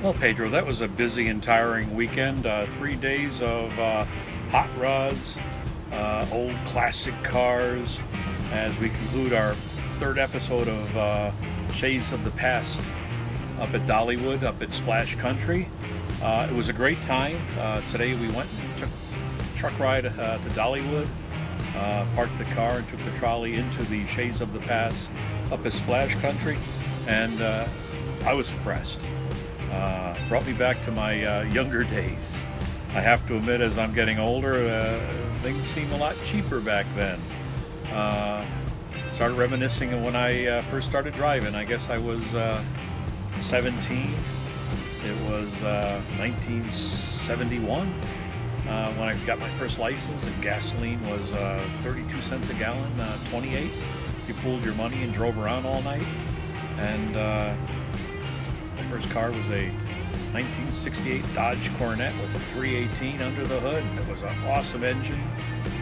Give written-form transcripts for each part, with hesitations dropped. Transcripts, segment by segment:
Well, Pedro, that was a busy and tiring weekend. 3 days of hot rods, old classic cars, as we conclude our third episode of Shades of the Past up at Dollywood, up at Splash Country. It was a great time. Today we went and took a truck ride to Dollywood, parked the car and took the trolley into the Shades of the Past up at Splash Country, and I was impressed. Brought me back to my younger days. I have to admit, as I'm getting older, things seem a lot cheaper back then. Started reminiscing of when I first started driving. I guess I was 17. It was 1971 when I got my first license, and gasoline was 32 cents a gallon, 28 if you pooled your money and drove around all night. And my first car was a 1968 Dodge Coronet with a 318 under the hood, and it was an awesome engine.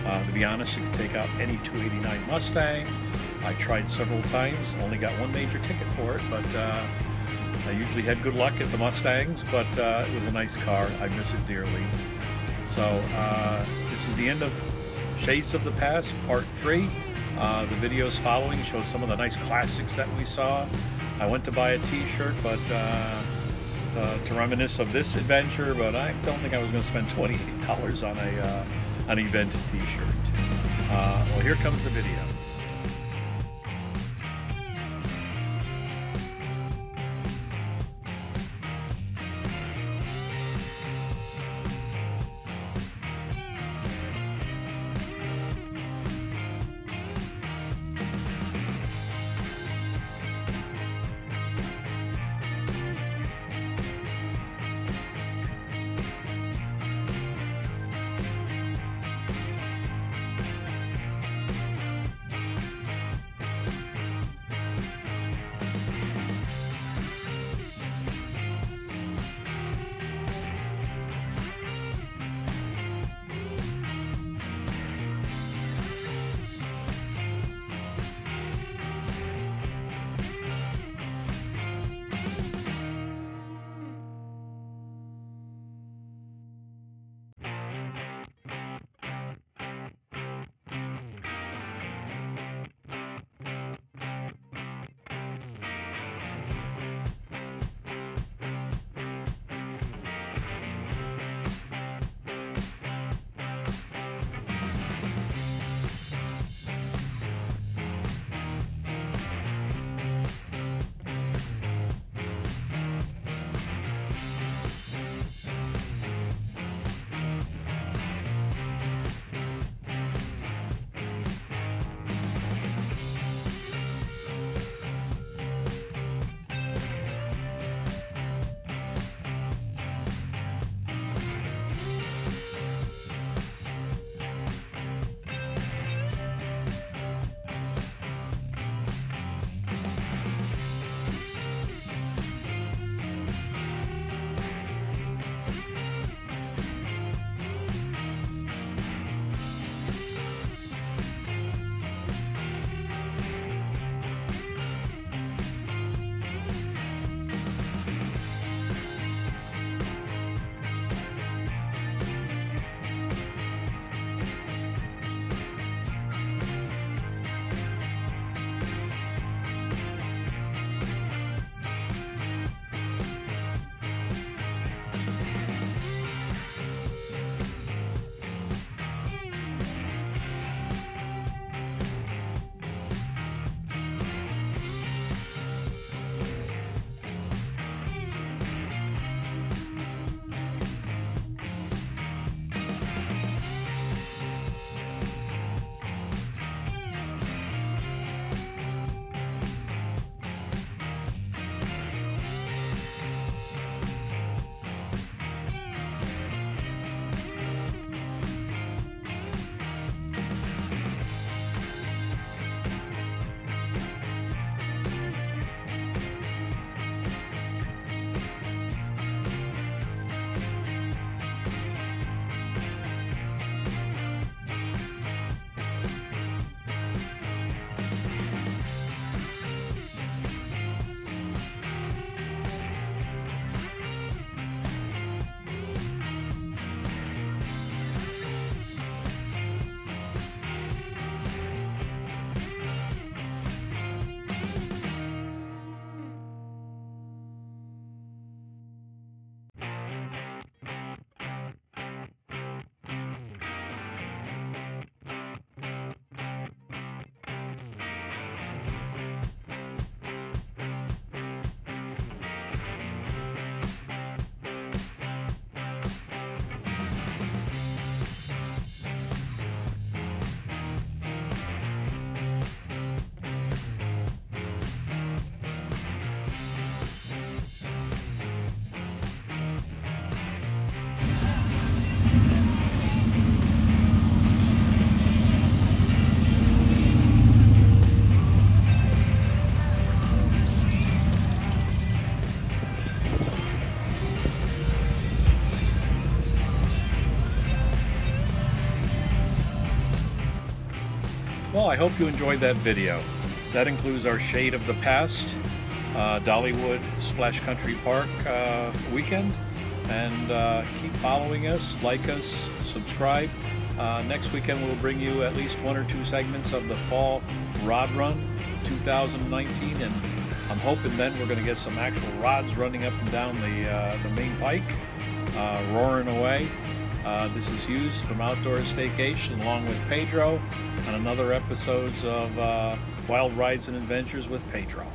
To be honest, you could take out any 289 Mustang. I tried several times, only got one major ticket for it, but I usually had good luck at the Mustangs, but it was a nice car. I miss it dearly. So this is the end of Shades of the Past, Part 3. The videos following show some of the nice classics that we saw. I went to buy a t-shirt, but to reminisce of this adventure, but I don't think I was going to spend $28 on an event t-shirt. Well, here comes the video. Well, I hope you enjoyed that video. That includes our Shade of the Past, Dollywood Splash Country Park weekend. And keep following us, like us, subscribe. Next weekend we'll bring you at least 1 or 2 segments of the Fall Rod Run 2019, and I'm hoping then we're going to get some actual rods running up and down the main pike, roaring away. This is Hughes from Outdoor Staycation along with Pedro on another episodes of Wild Rides and Adventures with Pedro.